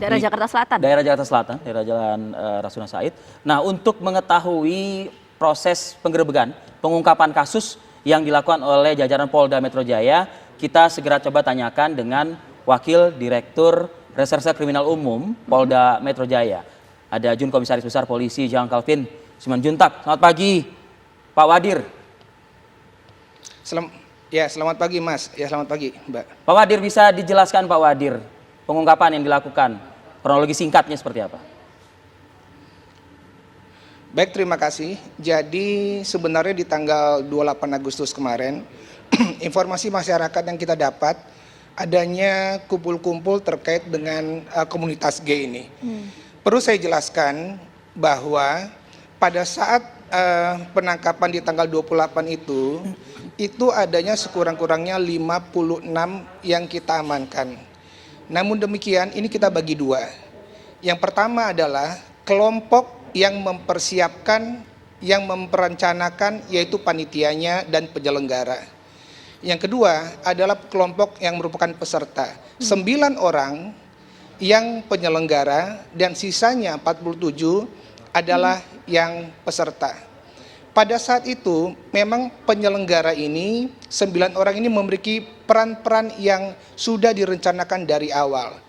Daerah Jakarta Selatan. Daerah Jakarta Selatan, daerah Jalan Rasuna Said. Nah, untuk mengetahui proses penggerebekan, pengungkapan kasus yang dilakukan oleh jajaran Polda Metro Jaya, kita segera coba tanyakan dengan Wakil Direktur Reserse Kriminal Umum Polda Metro Jaya. Ada Jun Komisaris Besar Polisi Jean Calvin Simanjuntak. Selamat pagi, Pak Wadir. Selamat pagi Mas. Ya, selamat pagi Mbak. Pak Wadir, bisa dijelaskan Pak Wadir pengungkapan yang dilakukan, kronologi singkatnya seperti apa? Baik, terima kasih. Jadi sebenarnya di tanggal 28 Agustus kemarin, informasi masyarakat yang kita dapat adanya kumpul-kumpul terkait dengan komunitas gay ini. Perlu saya jelaskan bahwa pada saat penangkapan di tanggal 28 itu adanya sekurang-kurangnya 56 yang kita amankan. Namun demikian, ini kita bagi dua. Yang pertama adalah kelompok yang mempersiapkan, yang merencanakan, yaitu panitianya dan penyelenggara. Yang kedua adalah kelompok yang merupakan peserta. 9 orang yang penyelenggara dan sisanya 47 adalah yang peserta. Pada saat itu memang penyelenggara ini, 9 orang ini memiliki peran-peran yang sudah direncanakan dari awal.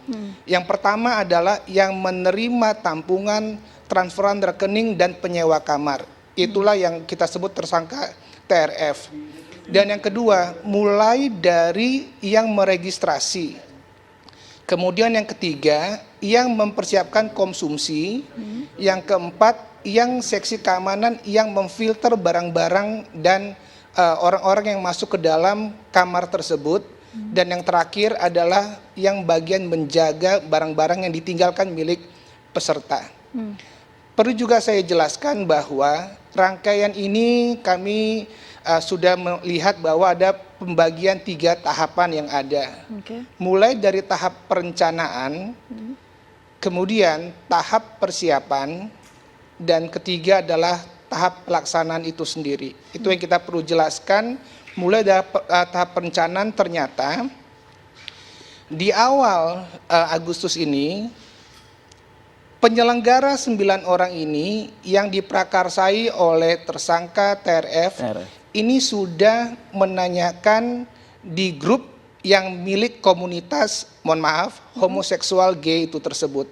Yang pertama adalah yang menerima tampungan, transferan rekening dan penyewa kamar. Itulah yang kita sebut tersangka TRF. Dan yang kedua, mulai dari yang meregistrasi. Kemudian yang ketiga, yang mempersiapkan konsumsi. Yang keempat, yang seksi keamanan yang memfilter barang-barang dan orang-orang yang masuk ke dalam kamar tersebut. Dan yang terakhir adalah yang bagian menjaga barang-barang yang ditinggalkan milik peserta. Perlu juga saya jelaskan bahwa rangkaian ini kami sudah melihat bahwa ada pembagian 3 tahapan yang ada. Mulai dari tahap perencanaan, kemudian tahap persiapan, dan ketiga adalah tahap pelaksanaan itu sendiri. Itu yang kita perlu jelaskan. Mulai dari tahap perencanaan, ternyata di awal Agustus ini penyelenggara 9 orang ini yang diprakarsai oleh tersangka TRF ini sudah menanyakan di grup yang milik komunitas, mohon maaf, homoseksual gay itu tersebut.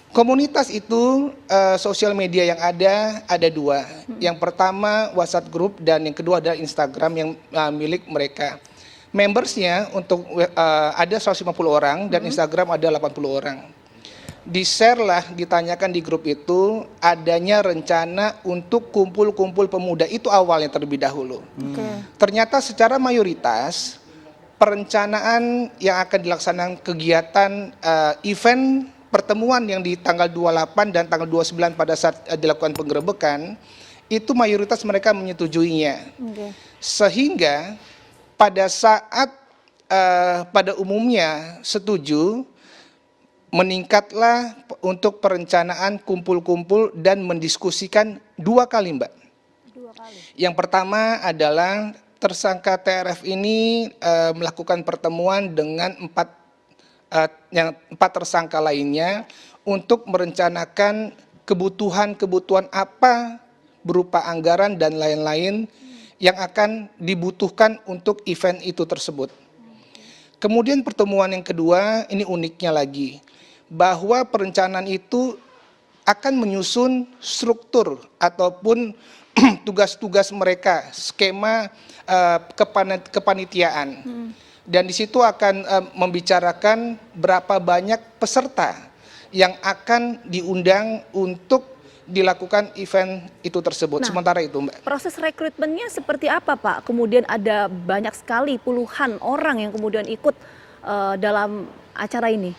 Komunitas itu, sosial media yang ada 2. Yang pertama WhatsApp group dan yang kedua adalah Instagram yang milik mereka. Membersnya untuk ada 150 orang dan Instagram ada 80 orang. Di-share lah, ditanyakan di grup itu adanya rencana untuk kumpul-kumpul pemuda, itu awalnya terlebih dahulu. Ternyata secara mayoritas perencanaan yang akan dilaksanakan kegiatan event pertemuan yang di tanggal 28 dan tanggal 29 pada saat dilakukan penggerebekan, itu mayoritas mereka menyetujuinya. Sehingga pada saat pada umumnya setuju, meningkatlah untuk perencanaan kumpul-kumpul dan mendiskusikan 2 kali, Mbak. 2 kali. Yang pertama adalah tersangka TRF ini melakukan pertemuan dengan 4 tersangka lainnya untuk merencanakan kebutuhan-kebutuhan apa berupa anggaran dan lain-lain yang akan dibutuhkan untuk event itu tersebut. Kemudian pertemuan yang kedua, ini uniknya lagi, bahwa perencanaan itu akan menyusun struktur ataupun tugas-tugas mereka, skema kepanitiaan. Dan di situ akan membicarakan berapa banyak peserta yang akan diundang untuk dilakukan event itu tersebut. Sementara itu, Mbak. Proses rekrutmennya seperti apa, Pak? Kemudian ada banyak sekali puluhan orang yang kemudian ikut dalam acara ini.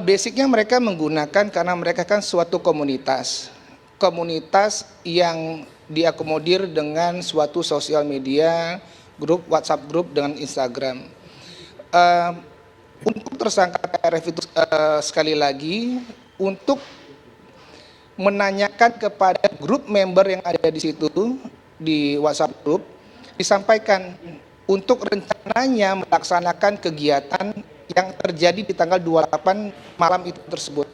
Basicnya mereka menggunakan, karena mereka kan suatu komunitas yang diakomodir dengan suatu sosial media, grup WhatsApp grup dengan Instagram. Untuk tersangka TRF itu sekali lagi untuk menanyakan kepada grup member yang ada di situ di WhatsApp grup, disampaikan untuk rencananya melaksanakan kegiatan yang terjadi di tanggal 28 malam itu tersebut.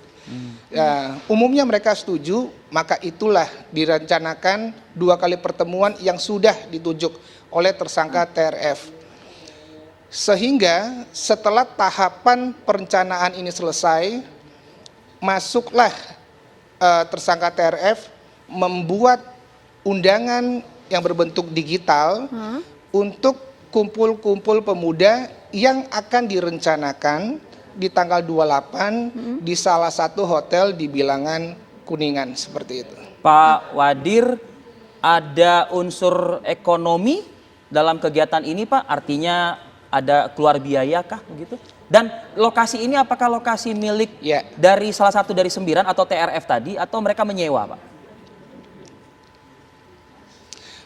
Umumnya mereka setuju, maka itulah direncanakan 2 kali pertemuan yang sudah ditunjuk oleh tersangka TRF. Sehingga setelah tahapan perencanaan ini selesai, masuklah tersangka TRF membuat undangan yang berbentuk digital untuk kumpul-kumpul pemuda yang akan direncanakan di tanggal 28 di salah satu hotel di Bilangan Kuningan, seperti itu. Pak Wadir, ada unsur ekonomi dalam kegiatan ini Pak? Artinya ada keluar biaya kah begitu? Dan lokasi ini apakah lokasi milik dari salah satu dari 9 atau TRF tadi atau mereka menyewa Pak?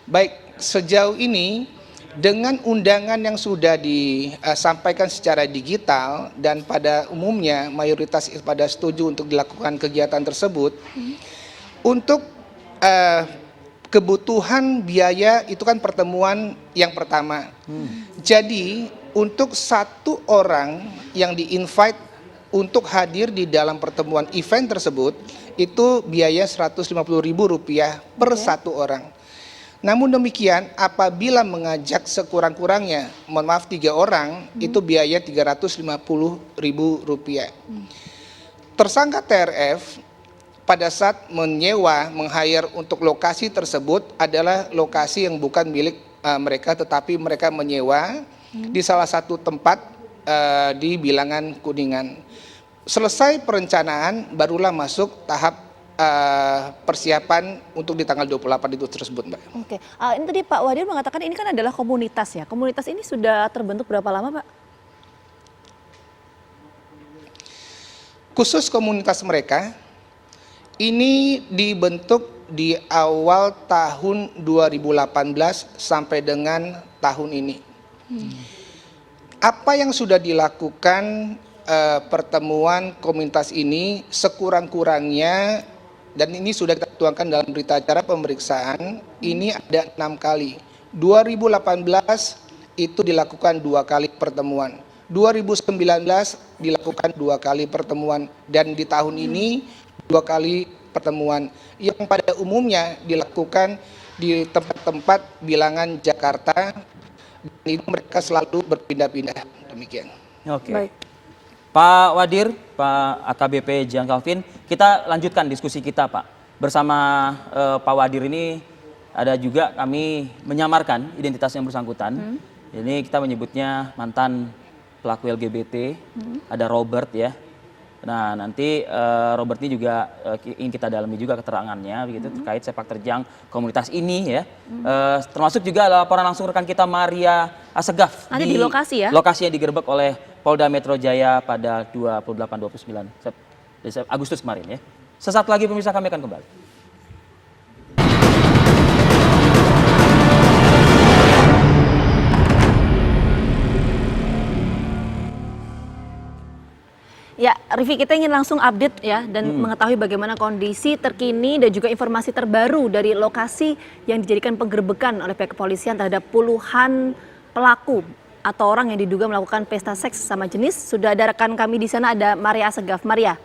Baik, sejauh ini dengan undangan yang sudah disampaikan secara digital dan pada umumnya mayoritas pada setuju untuk dilakukan kegiatan tersebut, untuk kebutuhan biaya itu kan pertemuan yang pertama. Jadi untuk satu orang yang di-invite untuk hadir di dalam pertemuan event tersebut itu biaya Rp150.000 per satu orang. Namun demikian, apabila mengajak sekurang-kurangnya, mohon maaf 3 orang, itu biaya Rp350.000. Tersangka TRF pada saat menyewa, meng-hire untuk lokasi tersebut adalah lokasi yang bukan milik mereka, tetapi mereka menyewa di salah satu tempat di Bilangan Kuningan. Selesai perencanaan, barulah masuk tahap persiapan untuk di tanggal 28 itu tersebut, Mbak. Oke, ini tadi Pak Wadir mengatakan ini kan adalah komunitas ya. Komunitas ini sudah terbentuk berapa lama, Pak? Khusus komunitas mereka, ini dibentuk di awal tahun 2018 sampai dengan tahun ini. Apa yang sudah dilakukan pertemuan komunitas ini sekurang-kurangnya, dan ini sudah kita tuangkan dalam berita acara pemeriksaan, ini ada 6 kali. 2018 itu dilakukan 2 kali pertemuan. 2019 dilakukan 2 kali pertemuan. Dan di tahun ini 2 kali pertemuan. Yang pada umumnya dilakukan di tempat-tempat Bilangan Jakarta. Dan itu mereka selalu berpindah-pindah. Demikian. Oke. Baik. Pak Wadir, Pak AKBP Jean Calvin, kita lanjutkan diskusi kita Pak. Bersama Pak Wadir ini ada juga kami menyamarkan identitas yang bersangkutan. Ini kita menyebutnya mantan pelaku LGBT, ada Robert ya. Nah nanti Robert ini juga ingin kita dalami juga keterangannya begitu terkait sepak terjang komunitas ini ya. Termasuk juga laporan langsung rekan kita Maria Asegaf. Nanti di lokasi ya? Lokasi yang digerebek oleh Polda Metro Jaya pada 28-29 Agustus kemarin ya. Sesaat lagi pemirsa kami akan kembali. Ya, Rivi, kita ingin langsung update ya dan mengetahui bagaimana kondisi terkini dan juga informasi terbaru dari lokasi yang dijadikan penggerbekan oleh pihak kepolisian terhadap puluhan pelaku atau orang yang diduga melakukan pesta seks sesama jenis. Sudah ada rekan kami di sana, ada Maria Asegaf. Maria.